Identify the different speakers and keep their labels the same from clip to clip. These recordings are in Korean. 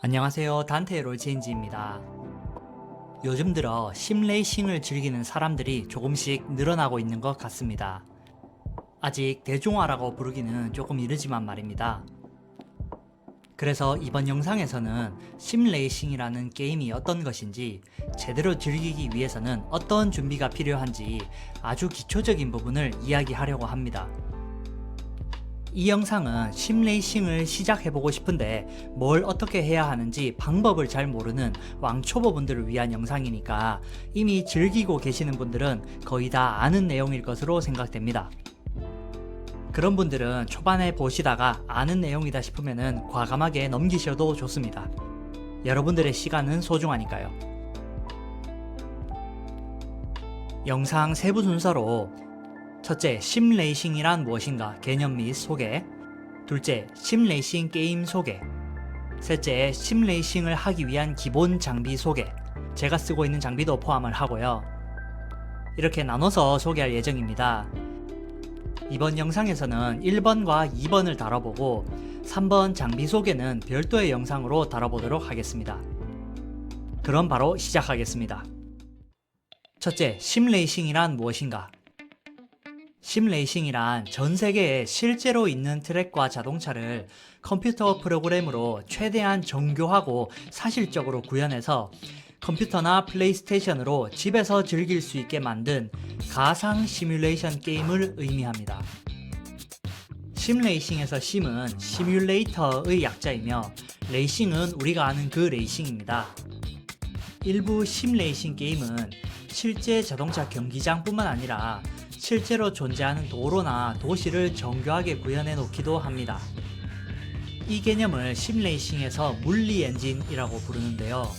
Speaker 1: 안녕하세요, 단테 롤체인지입니다. 요즘 들어 심레이싱을 즐기는 사람들이 조금씩 늘어나고 있는 것 같습니다. 아직 대중화라고 부르기는 조금 이르지만 말입니다. 그래서 이번 영상에서는 심레이싱이라는 게임이 어떤 것인지, 제대로 즐기기 위해서는 어떤 준비가 필요한지 아주 기초적인 부분을 이야기하려고 합니다. 이 영상은 심레이싱을 시작해보고 싶은데 뭘 어떻게 해야 하는지 방법을 잘 모르는 왕초보분들을 위한 영상이니까 이미 즐기고 계시는 분들은 거의 다 아는 내용일 것으로 생각됩니다. 그런 분들은 초반에 보시다가 아는 내용이다 싶으면 과감하게 넘기셔도 좋습니다. 여러분들의 시간은 소중하니까요. 영상 세부 순서로: 첫째, 심레이싱이란 무엇인가 개념 및 소개. 둘째, 심레이싱 게임 소개. 셋째, 심레이싱을 하기 위한 기본 장비 소개. 제가 쓰고 있는 장비도 포함을 하고요. 이렇게 나눠서 소개할 예정입니다. 이번 영상에서는 1번과 2번을 다뤄보고 3번 장비 소개는 별도의 영상으로 다뤄보도록 하겠습니다. 그럼 바로 시작하겠습니다. 첫째, 심레이싱이란 무엇인가? 심레이싱이란 전 세계에 실제로 있는 트랙과 자동차를 컴퓨터 프로그램으로 최대한 정교하고 사실적으로 구현해서 컴퓨터나 플레이스테이션으로 집에서 즐길 수 있게 만든 가상 시뮬레이션 게임을 의미합니다. 심레이싱에서 심은 시뮬레이터의 약자이며 레이싱은 우리가 아는 그 레이싱입니다. 일부 심레이싱 게임은 실제 자동차 경기장뿐만 아니라 실제로 존재하는 도로나 도시를 정교하게 구현해 놓기도 합니다. 이 개념을 심레이싱에서 물리 엔진이라고 부르는데요.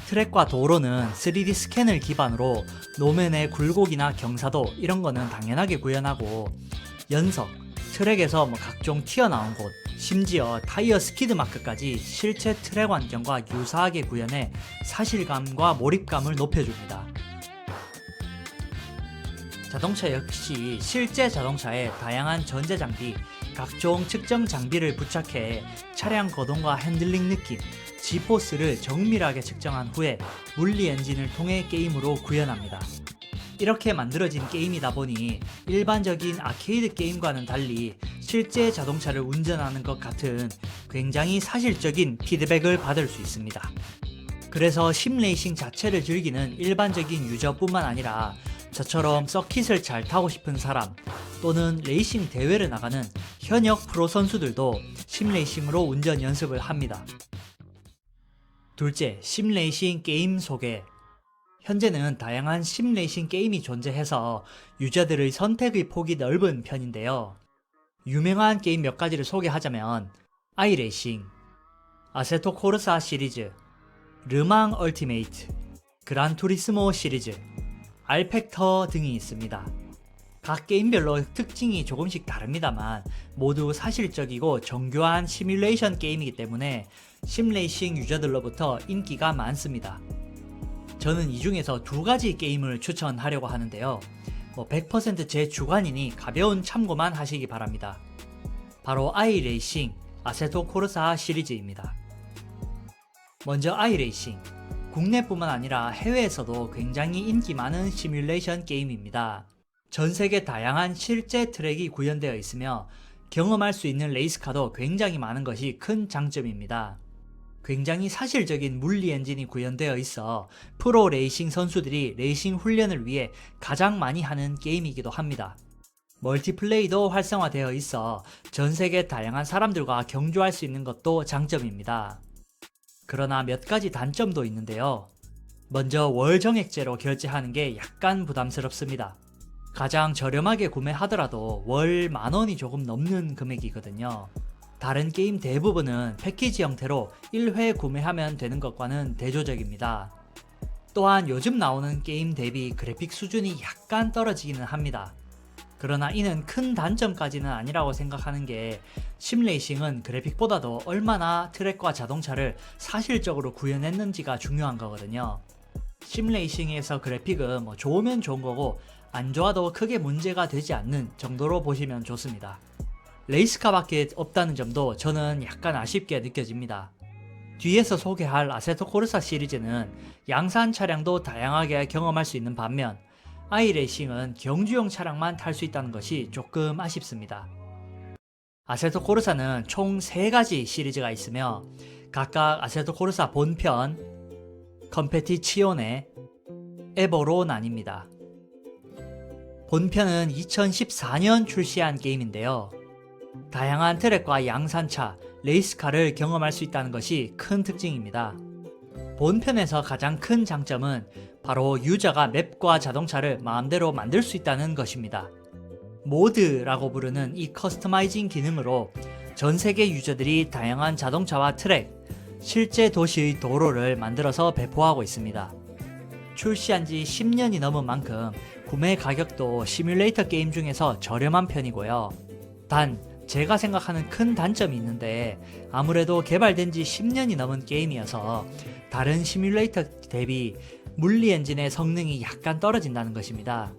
Speaker 1: 트랙과 도로는 3D 스캔을 기반으로 노면의 굴곡이나 경사도 이런 거는 당연하게 구현하고, 연석, 트랙에서 각종 튀어나온 곳, 심지어 타이어 스키드 마크까지 실제 트랙 환경과 유사하게 구현해 사실감과 몰입감을 높여줍니다. 자동차 역시 실제 자동차에 다양한 전자장비, 각종 측정 장비를 부착해 차량 거동과 핸들링 느낌, G포스를 정밀하게 측정한 후에 물리 엔진을 통해 게임으로 구현합니다. 이렇게 만들어진 게임이다 보니 일반적인 아케이드 게임과는 달리 실제 자동차를 운전하는 것 같은 굉장히 사실적인 피드백을 받을 수 있습니다. 그래서 심레이싱 자체를 즐기는 일반적인 유저뿐만 아니라 저처럼 서킷을 잘 타고 싶은 사람, 또는 레이싱 대회를 나가는 현역 프로 선수들도 심레이싱으로 운전 연습을 합니다. 둘째, 심레이싱 게임 소개. 현재는 다양한 심레이싱 게임이 존재해서 유저들의 선택의 폭이 넓은 편인데요. 유명한 게임 몇 가지를 소개하자면 아이레이싱, 아세토 코르사 시리즈, 르망 얼티메이트, 그란 투리스모 시리즈, 알펙터 등이 있습니다. 각 게임별로 특징이 조금씩 다릅니다만 모두 사실적이고 정교한 시뮬레이션 게임이기 때문에 심레이싱 유저들로부터 인기가 많습니다. 저는 이 중에서 두 가지 게임을 추천하려고 하는데요. 100% 제 주관이니 가벼운 참고만 하시기 바랍니다. 바로 아이레이싱, 아세토 코르사 시리즈입니다. 먼저 아이레이싱. 국내뿐만 아니라 해외에서도 굉장히 인기 많은 시뮬레이션 게임입니다. 전 세계 다양한 실제 트랙이 구현되어 있으며 경험할 수 있는 레이스카도 굉장히 많은 것이 큰 장점입니다. 굉장히 사실적인 물리 엔진이 구현되어 있어 프로 레이싱 선수들이 레이싱 훈련을 위해 가장 많이 하는 게임이기도 합니다. 멀티플레이도 활성화되어 있어 전 세계 다양한 사람들과 경주할 수 있는 것도 장점입니다. 그러나 몇 가지 단점도 있는데요. 먼저 월 정액제로 결제하는 게 약간 부담스럽습니다. 가장 저렴하게 구매하더라도 월 10,000원이 조금 넘는 금액이거든요. 다른 게임 대부분은 패키지 형태로 1회 구매하면 되는 것과는 대조적입니다. 또한 요즘 나오는 게임 대비 그래픽 수준이 약간 떨어지기는 합니다. 그러나 이는 큰 단점까지는 아니라고 생각하는 게, 심레이싱은 그래픽보다도 얼마나 트랙과 자동차를 사실적으로 구현했는지가 중요한 거거든요. 심레이싱에서 그래픽은 좋으면 좋은 거고 안 좋아도 크게 문제가 되지 않는 정도로 보시면 좋습니다. 레이스카밖에 없다는 점도 저는 약간 아쉽게 느껴집니다. 뒤에서 소개할 아세토 코르사 시리즈는 양산 차량도 다양하게 경험할 수 있는 반면 아이레이싱은 경주용 차량만 탈 수 있다는 것이 조금 아쉽습니다. 아세토 코르사는 총 3가지 시리즈가 있으며 각각 아세토 코르사 본편, 컴페티치오네, 에보로 나뉩니다. 본편은 2014년 출시한 게임인데요. 다양한 트랙과 양산차, 레이스카를 경험할 수 있다는 것이 큰 특징입니다. 본편에서 가장 큰 장점은 바로 유저가 맵과 자동차를 마음대로 만들 수 있다는 것입니다. 모드라고 부르는 이 커스터마이징 기능으로 전 세계 유저들이 다양한 자동차와 트랙, 실제 도시의 도로를 만들어서 배포하고 있습니다. 출시한 지 10년이 넘은 만큼 구매 가격도 시뮬레이터 게임 중에서 저렴한 편이고요. 단, 제가 생각하는 큰 단점이 있는데 아무래도 개발된 지 10년이 넘은 게임이어서 다른 시뮬레이터 대비 물리 엔진의 성능이 약간 떨어진다는 것입니다.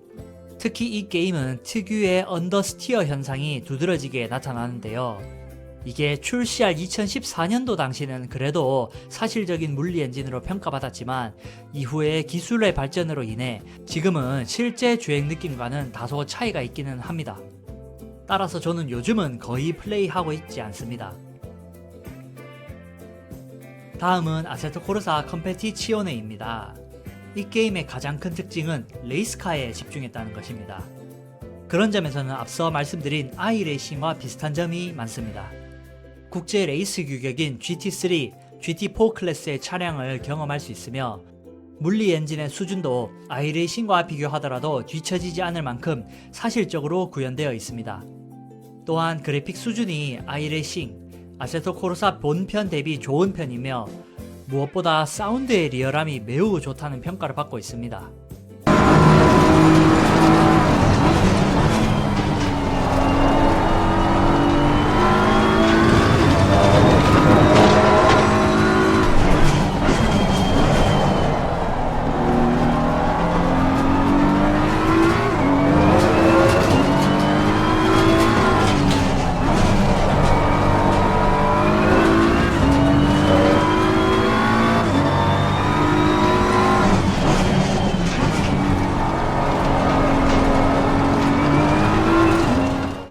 Speaker 1: 특히 이 게임은 특유의 언더스티어 현상이 두드러지게 나타나는데요. 이게 출시할 2014년도 당시는 그래도 사실적인 물리 엔진으로 평가받았지만 이후에 기술의 발전으로 인해 지금은 실제 주행 느낌과는 다소 차이가 있기는 합니다. 따라서 저는 요즘은 거의 플레이하고 있지 않습니다. 다음은 아세토 코르사 컴페티치오네입니다. 이 게임의 가장 큰 특징은 레이스카에 집중했다는 것입니다. 그런 점에서는 앞서 말씀드린 아이레이싱과 비슷한 점이 많습니다. 국제 레이스 규격인 GT3, GT4 클래스의 차량을 경험할 수 있으며 물리 엔진의 수준도 아이레이싱과 비교하더라도 뒤처지지 않을 만큼 사실적으로 구현되어 있습니다. 또한 그래픽 수준이 아이레이싱, 아세토 코르사 본편 대비 좋은 편이며 무엇보다 사운드의 리얼함이 매우 좋다는 평가를 받고 있습니다.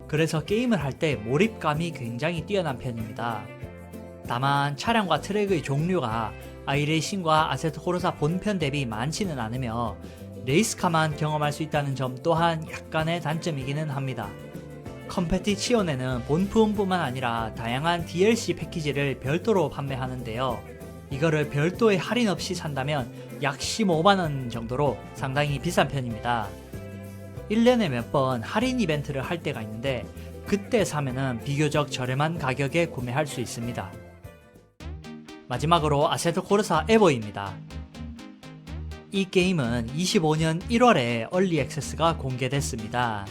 Speaker 1: 그래서 게임을 할 때 몰입감이 굉장히 뛰어난 편입니다. 다만 차량과 트랙의 종류가 아이레이싱과 아세토 코르사 본편 대비 많지는 않으며 레이스카만 경험할 수 있다는 점 또한 약간의 단점이기는 합니다. 컴페티치오네는 본품뿐만 아니라 다양한 DLC 패키지를 별도로 판매하는데요. 이거를 별도의 할인 없이 산다면 약 15만원 정도로 상당히 비싼 편입니다. 1년에 몇 번 할인 이벤트를 할 때가 있는데 그때 사면은 비교적 저렴한 가격에 구매할 수 있습니다. 마지막으로 아세토 코르사 에보입니다. 이 게임은 25년 1월에 얼리 액세스가 공개됐습니다.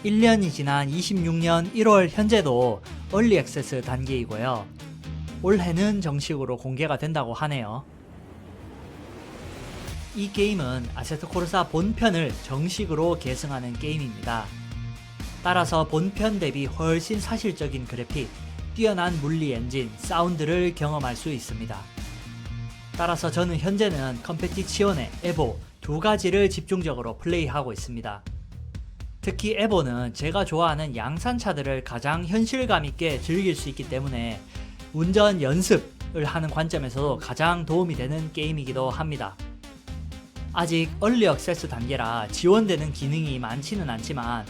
Speaker 1: 1년이 지난 26년 1월 현재도 얼리 액세스 단계이고요. 올해는 정식으로 공개가 된다고 하네요. 이 게임은 아세토 코르사 본편을 정식으로 계승하는 게임입니다. 따라서 본편 대비 훨씬 사실적인 그래픽, 뛰어난 물리 엔진, 사운드를 경험할 수 있습니다. 따라서 저는 현재는 컴페티치오네, 에보 두 가지를 집중적으로 플레이하고 있습니다. 특히 에보는 제가 좋아하는 양산차들을 가장 현실감 있게 즐길 수 있기 때문에 운전 연습을 하는 관점에서도 가장 도움이 되는 게임이기도 합니다. 아직 얼리 액세스 단계라 지원되는 기능이 많지는 않지만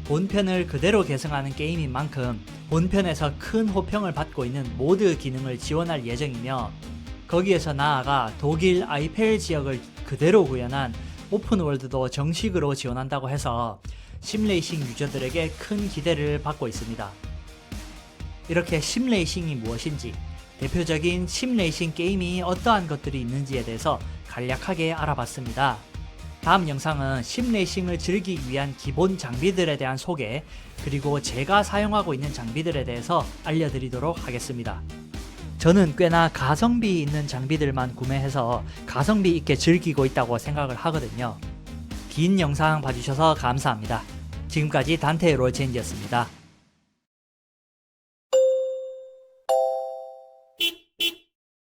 Speaker 1: 본편을 그대로 계승하는 게임인 만큼 본편에서 큰 호평을 받고 있는 모드 기능을 지원할 예정이며 거기에서 나아가 독일 아이펠 지역을 그대로 구현한 오픈월드도 정식으로 지원한다고 해서 심레이싱 유저들에게 큰 기대를 받고 있습니다. 이렇게 심레이싱이 무엇인지, 대표적인 심레이싱 게임이 어떠한 것들이 있는지에 대해서 간략하게 알아봤습니다. 다음 영상은 심레이싱을 즐기기 위한 기본 장비들에 대한 소개, 그리고 제가 사용하고 있는 장비들에 대해서 알려드리도록 하겠습니다. 저는 꽤나 가성비 있는 장비들만 구매해서 가성비 있게 즐기고 있다고 생각을 하거든요. 긴 영상 봐주셔서 감사합니다. 지금까지 단테의 롤체인지였습니다.